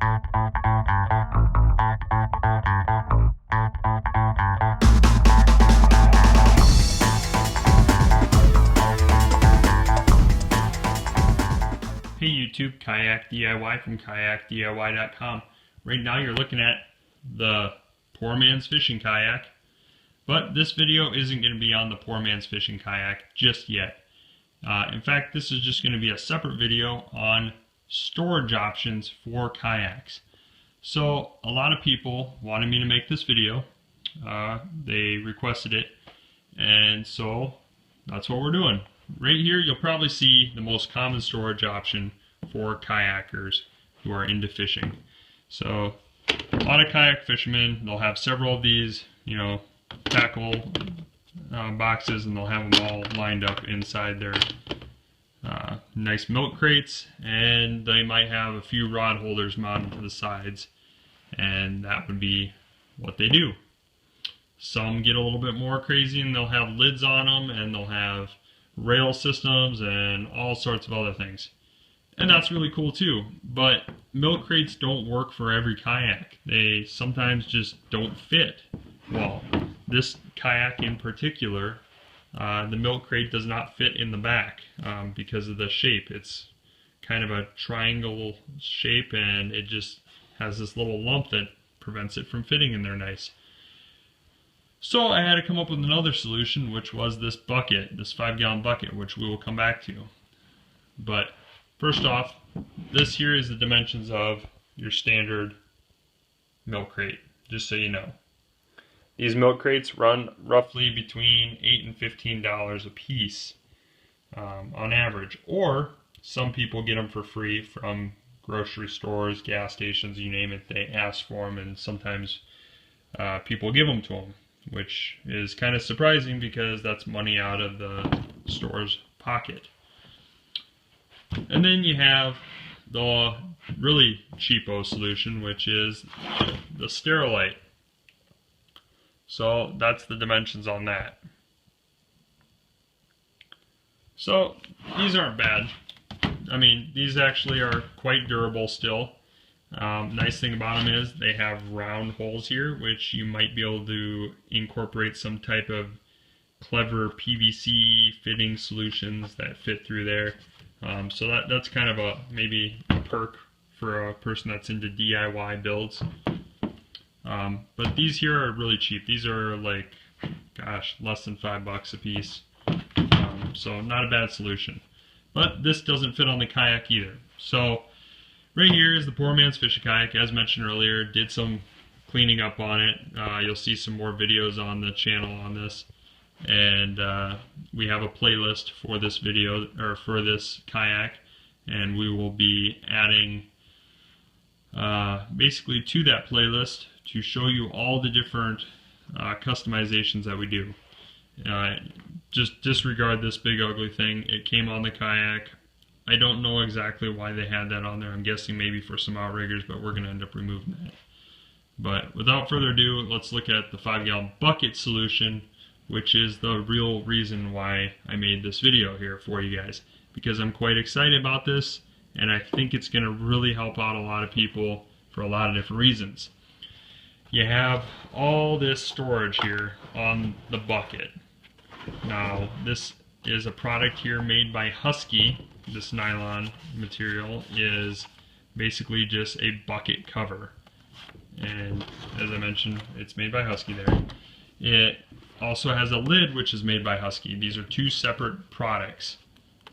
Hey YouTube, KayakDIY from KayakDIY.com. Right now you're looking at the poor man's fishing kayak, but this video isn't going to be on the poor man's fishing kayak just yet. In fact, this is just going to be a separate video on storage options for kayaks. So a lot of people wanted me to make this video. They requested it, and so that's what we're doing. Right here you'll probably see the most common storage option for kayakers who are into fishing. So a lot of kayak fishermen, they'll have several of these, tackle boxes, and they'll have them all lined up inside their nice milk crates, and they might have a few rod holders mounted to the sides, and that would be what they do. Some get a little bit more crazy and they'll have lids on them, and they'll have rail systems and all sorts of other things, and that's really cool too. But milk crates don't work for every kayak. They sometimes just don't fit well. This kayak in particular, the milk crate does not fit in the back because of the shape. It's kind of a triangle shape, and it just has this little lump that prevents it from fitting in there nice. So I had to come up with another solution, which was this bucket, this 5-gallon bucket, which we will come back to. But first off, this here is the dimensions of your standard milk crate, just so you know. These milk crates run roughly between $8 and $15 a piece on average, or some people get them for free from grocery stores, gas stations, you name it. They ask for them, and sometimes people give them to them, which is kind of surprising because that's money out of the store's pocket. And then you have the really cheapo solution, which is the Sterilite. So that's the dimensions on that. So these aren't bad. I mean, these actually are quite durable still. Nice thing about them is they have round holes here, which you might be able to incorporate some type of clever PVC fitting solutions that fit through there. So that's kind of maybe a perk for a person that's into DIY builds. But these here are really cheap. These are like, gosh, less than $5 a piece. So not a bad solution. But this doesn't fit on the kayak either. So right here is the poor man's fishing kayak. As mentioned earlier, did some cleaning up on it. You'll see some more videos on the channel on this. And we have a playlist for this video, or for this kayak. And we will be adding basically to that playlist to show you all the different customizations that we do. Just disregard this big ugly thing. It came on the kayak. I don't know exactly why they had that on there. I'm guessing maybe for some outriggers, but we're going to end up removing that. But without further ado, let's look at the 5-gallon bucket solution, which is the real reason why I made this video here for you guys. Because I'm quite excited about this, and I think it's going to really help out a lot of people for a lot of different reasons. You have all this storage here on the bucket. Now, this is a product here made by Husky. This nylon material is basically just a bucket cover, and as I mentioned, it's made by Husky there. It also has a lid, which is made by Husky. These are two separate products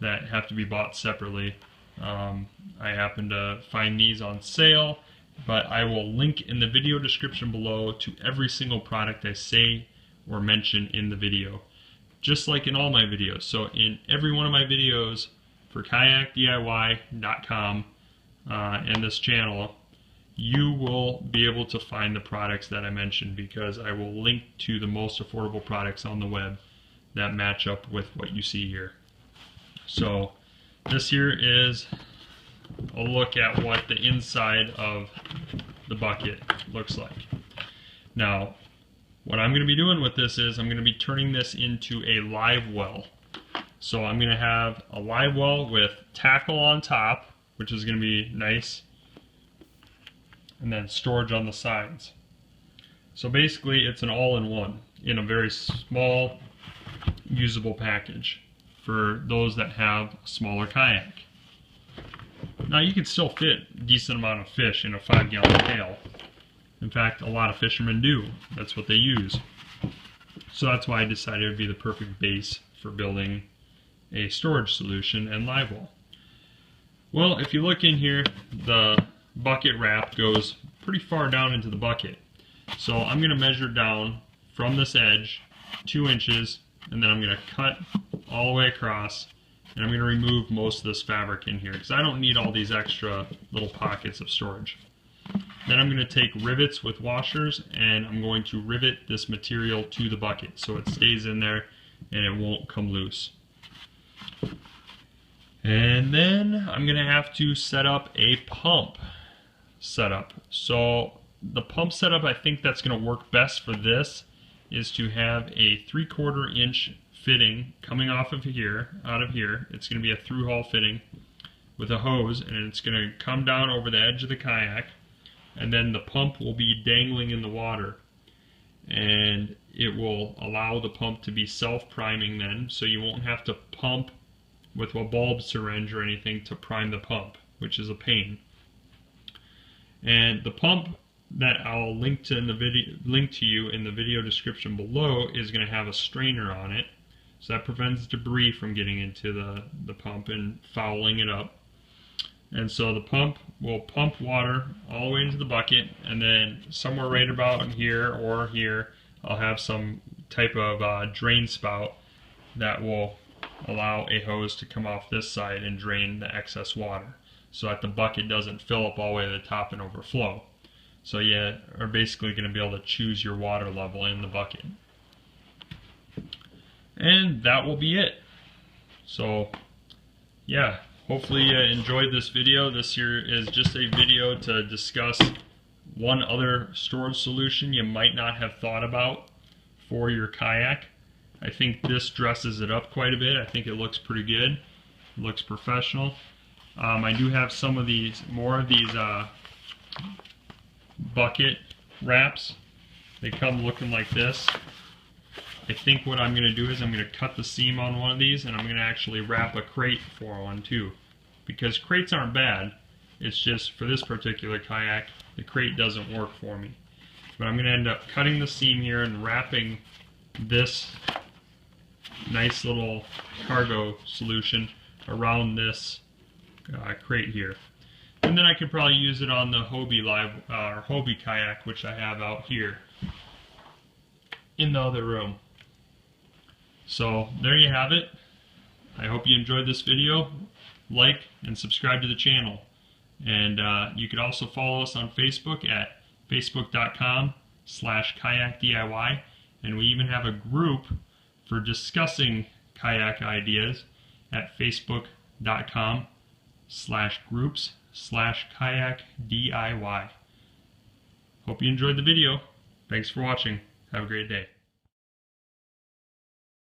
that have to be bought separately. I happen to find these on sale, but I will link in the video description below to every single product I say or mention in the video, just like in all my videos. So in every one of my videos for KayakDIY.com and this channel, you will be able to find the products that I mentioned, because I will link to the most affordable products on the web that match up with what you see here. So this here is a look at what the inside of the bucket looks like. Now, what I'm going to be doing with this is I'm going to be turning this into a Livewell. So I'm going to have a Livewell with tackle on top, which is going to be nice and then storage on the sides. So basically it's an all-in-one in a very small usable package for those that have a smaller kayak. Now you can still fit a decent amount of fish in a 5-gallon pail. In fact, a lot of fishermen do. That's what they use. So that's why I decided it would be the perfect base for building a storage solution and Livewell. Well, if you look in here, the bucket wrap goes pretty far down into the bucket. So I'm going to measure down from this edge 2 inches, and then I'm going to cut all the way across, and I'm going to remove most of this fabric in here because I don't need all these extra little pockets of storage. Then I'm going to take rivets with washers, and I'm going to rivet this material to the bucket so it stays in there and it won't come loose. And then I'm going to have to set up a pump setup. So the pump setup, I think that's going to work best for this is to have a 3/4 inch fitting coming off of here, out of here. It's going to be a through hole fitting with a hose, and it's going to come down over the edge of the kayak, and then the pump will be dangling in the water, and it will allow the pump to be self-priming then, so you won't have to pump with a bulb syringe or anything to prime the pump, which is a pain. And the pump that I'll link to you in the video description below is going to have a strainer on it, so that prevents debris from getting into the pump and fouling it up. And so the pump will pump water all the way into the bucket, and then somewhere right about here or here I'll have some type of drain spout that will allow a hose to come off this side and drain the excess water so that the bucket doesn't fill up all the way to the top and overflow. So you are basically going to be able to choose your water level in the bucket. And that will be it. So yeah, hopefully you enjoyed this video. This here is just a video to discuss one other storage solution you might not have thought about for your kayak. I think this dresses it up quite a bit. I think it looks pretty good. It looks professional. I do have some of these, more of these bucket wraps. They come looking like this. I think what I'm going to do is I'm going to cut the seam on one of these, and I'm going to actually wrap a crate for one too. Because crates aren't bad, it's just for this particular kayak, the crate doesn't work for me. But I'm going to end up cutting the seam here and wrapping this nice little cargo solution around this crate here. And then I could probably use it on the Hobie kayak, which I have out here in the other room. So there you have it. I hope you enjoyed this video. Like and subscribe to the channel. And you could also follow us on Facebook at facebook.com/KayakDIY. And we even have a group for discussing kayak ideas at facebook.com/groups/KayakDIY. Hope you enjoyed the video. Thanks for watching. Have a great day.